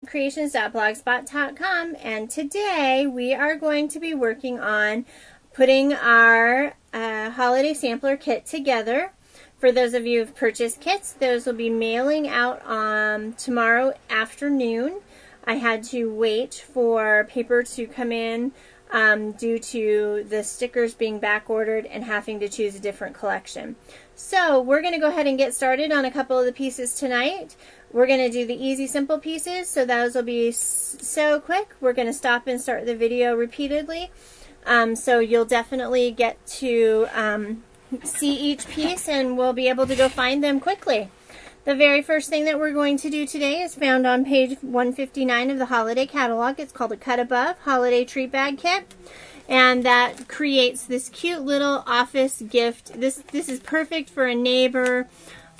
creations.blogspot.com, and today we are going to be working on putting our holiday sampler kit together. For those of you who've purchased kits, those will be mailing out tomorrow afternoon. I had to wait for paper to come in due to the stickers being back ordered and having to choose a different collection. So we're going to go ahead and get started on a couple of the pieces tonight. We're going to do the easy, simple pieces, so those will be so quick. We're going to stop and start the video repeatedly, so you'll definitely get to see each piece and we'll be able to go find them quickly. The very first thing that we're going to do today is found on page 159 of the holiday catalog. It's called a Cut Above Holiday Treat Bag Kit, and that creates this cute little office gift. This is perfect for a neighbor,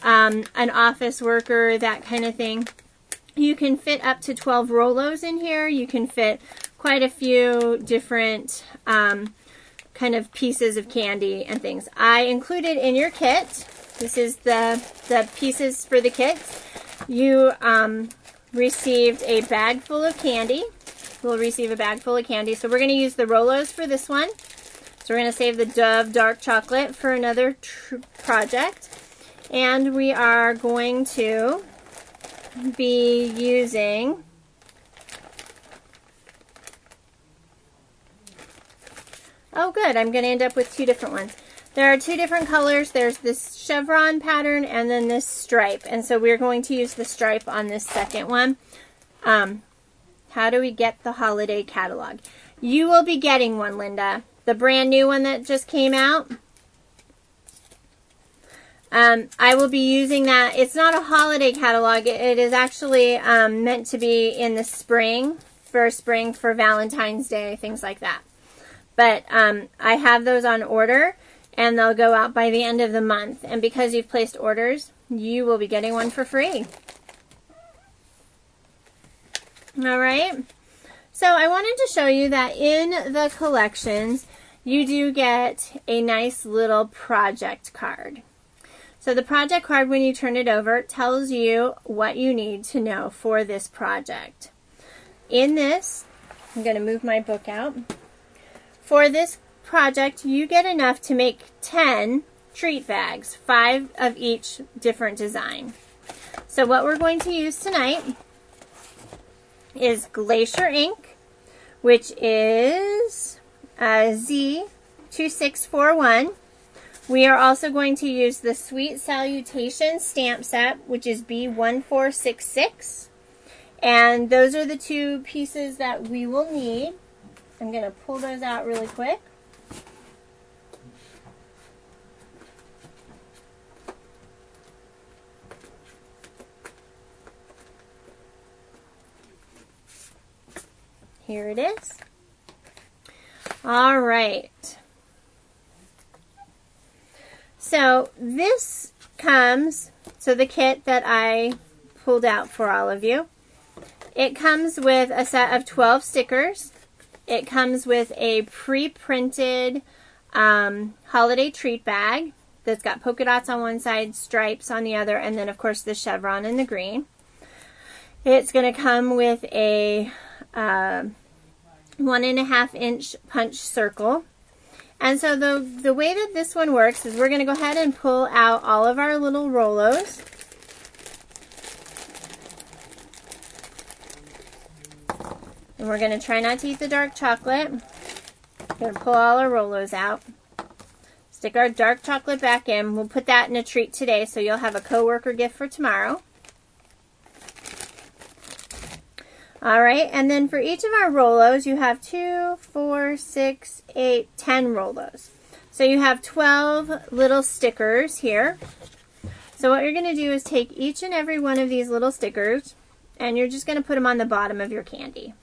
an office worker, that kind of thing. You can fit up to 12 Rolos in here. You can fit quite a few different kind of pieces of candy and things. I included in your kit, this is the pieces for the kit. You received a bag full of candy. We'll receive a bag full of candy. So we're going to use the Rolos for this one. So we're going to save the Dove Dark Chocolate for another project. And we are going to be using oh good, I'm going to end up with two different ones. There are two different colors. There's this chevron pattern and then this stripe. And so we're going to use the stripe on this second one. How do we get the holiday catalog? You will be getting one, Linda. The brand new one that just came out. I will be using that. It's not a holiday catalog. It is actually meant to be in the spring, for Valentine's Day, things like that. But I have those on order, and they'll go out by the end of the month. And because you've placed orders, you will be getting one for free. All right. So I wanted to show you that in the collections, you do get a nice little project card. So the project card, when you turn it over, tells you what you need to know for this project. In this, I'm going to move my book out. For this project, you get enough to make 10 treat bags, 5 of each different design. So what we're going to use tonight is Glacier ink, which is Z2641. We are also going to use the Sweet Salutation stamp set, which is B1466. And those are the two pieces that we will need. I'm going to pull those out really quick. Here it is. All right. So this comes, so the kit that I pulled out for all of you, it comes with a set of 12 stickers. It comes with a pre-printed holiday treat bag that's got polka dots on one side, stripes on the other, and then of course the chevron in the green. It's going to come with a 1.5 inch punch circle. And so the way that this one works is we're going to go ahead and pull out all of our little Rolos. And we're going to try not to eat the dark chocolate. We're going to pull all our Rolos out. Stick our dark chocolate back in. We'll put that in a treat today, so you'll have a coworker gift for tomorrow. All right, and then for each of our Rolos, you have 2, 4, 6, 8, 10 Rolos. So you have 12 little stickers here. So what you're going to do is take each and every one of these little stickers, and you're just going to put them on the bottom of your candy.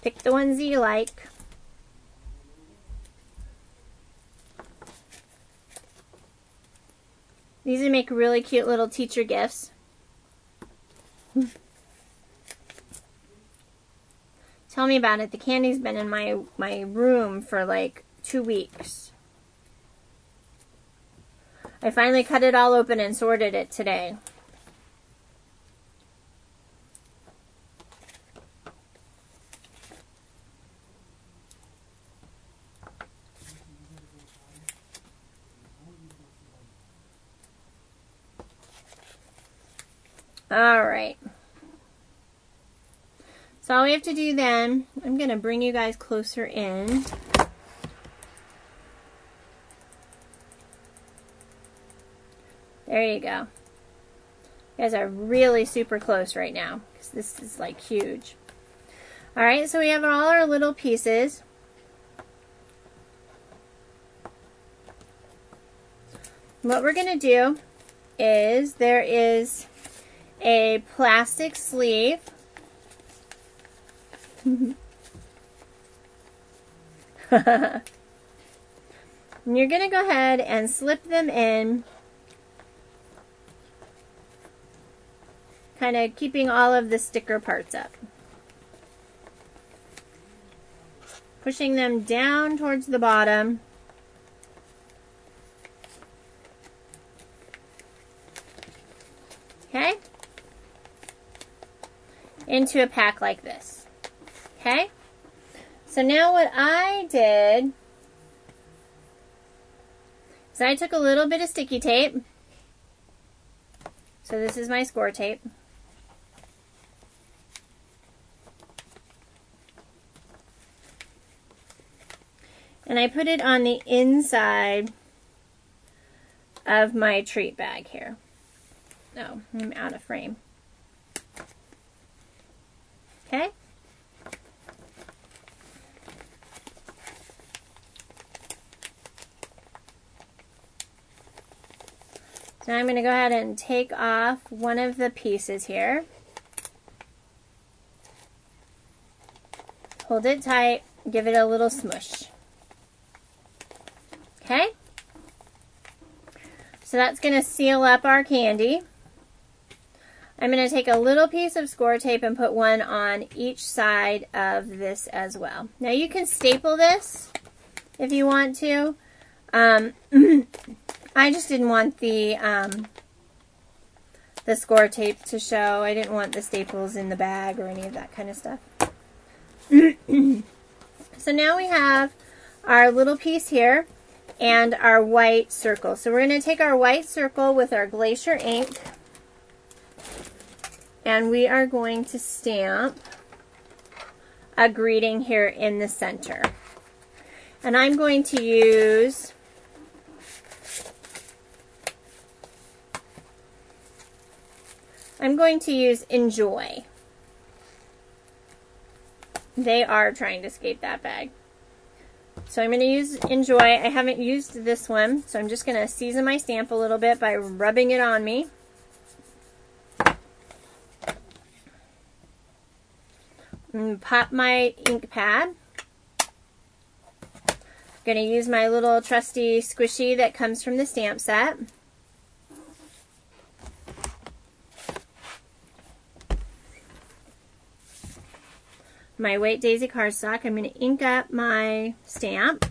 Pick the ones that you like. These would make really cute little teacher gifts. Tell me about it. The candy's been in my room for like 2 weeks. I finally cut it all open and sorted it today. All right. So all we have to do then, I'm going to bring you guys closer in. There you go. You guys are really super close right now because this is like huge. All right, so we have all our little pieces. What we're going to do is there is a plastic sleeve. And you're going to go ahead and slip them in, kind of keeping all of the sticker parts up. Pushing them down towards the bottom. Okay? Into a pack like this. Okay? So now what I did is I took a little bit of sticky tape. So this is my score tape. And I put it on the inside of my treat bag here. Oh, I'm out of frame. Okay? So I'm going to go ahead and take off one of the pieces here. Hold it tight, give it a little smush. Okay? So that's going to seal up our candy. I'm going to take a little piece of score tape and put one on each side of this as well. Now you can staple this if you want to. I just didn't want the score tape to show. I didn't want the staples in the bag or any of that kind of stuff. So now we have our little piece here and our white circle. So we're going to take our white circle with our Glacier ink and we are going to stamp a greeting here in the center. And I'm going to use Enjoy. They are trying to escape that bag. So I'm going to use Enjoy. I haven't used this one, so I'm just going to season my stamp a little bit by rubbing it on me. And pop my ink pad. I'm going to use my little trusty squishy that comes from the stamp set. My White Daisy cardstock. I'm going to ink up my stamp.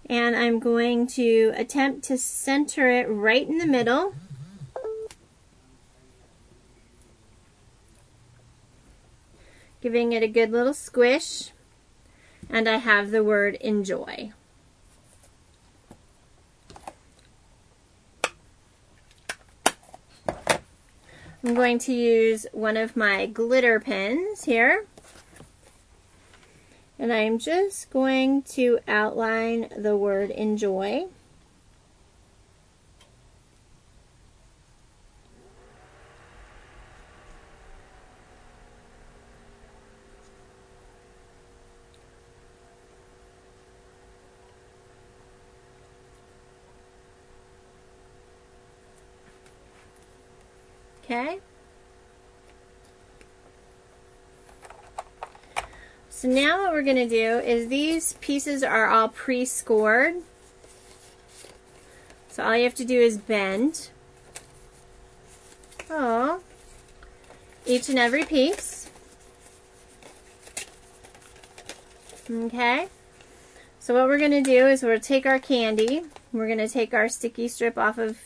And I'm going to attempt to center it right in the middle. Giving it a good little squish. And I have the word Enjoy. I'm going to use one of my glitter pens here. And I'm just going to outline the word Enjoy. Okay. So now what we're going to do is these pieces are all pre-scored. So all you have to do is bend each and every piece. Okay. So what we're going to do is we'll take our candy. We're going to take our sticky strip off of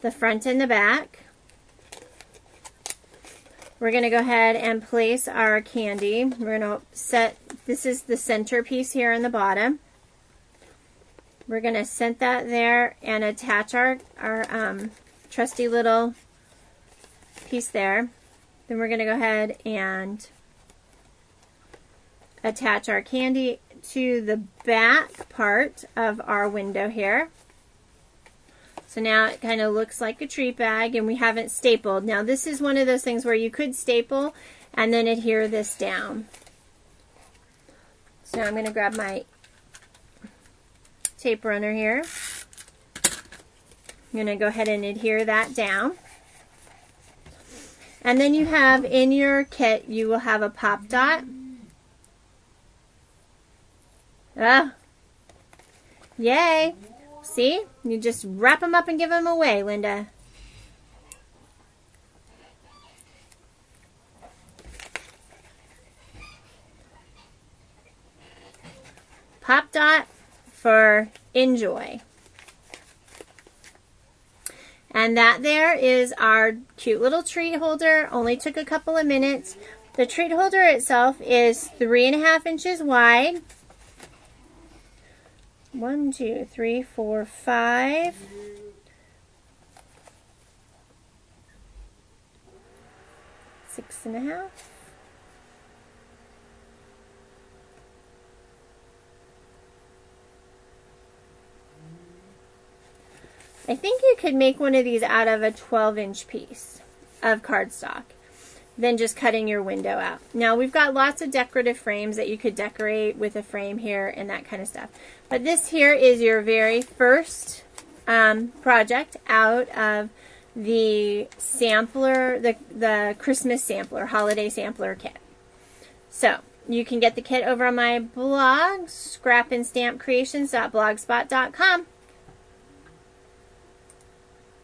the front and the back. We're going to go ahead and place our candy. We're going to set, this is the center piece here on the bottom. We're going to set that there and attach our trusty little piece there. Then we're going to go ahead and attach our candy to the back part of our window here. So now it kind of looks like a treat bag, and we haven't stapled. Now this is one of those things where you could staple and then adhere this down. So now I'm going to grab my tape runner here. I'm going to go ahead and adhere that down. And then you have in your kit, you will have a pop dot. Ah, yay! See? You just wrap them up and give them away, Linda. Pop dot for enjoy. And that there is our cute little treat holder. Only took a couple of minutes. The treat holder itself is 3.5 inches wide. 1, 2, 3, 4, 5. 6.5. I think you could make one of these out of a 12-inch piece of cardstock, then just cutting your window out. Now we've got lots of decorative frames that you could decorate with a frame here and that kind of stuff. But this here is your very first project out of the sampler, the Christmas sampler, holiday sampler kit. So you can get the kit over on my blog, scrapandstampcreations.blogspot.com.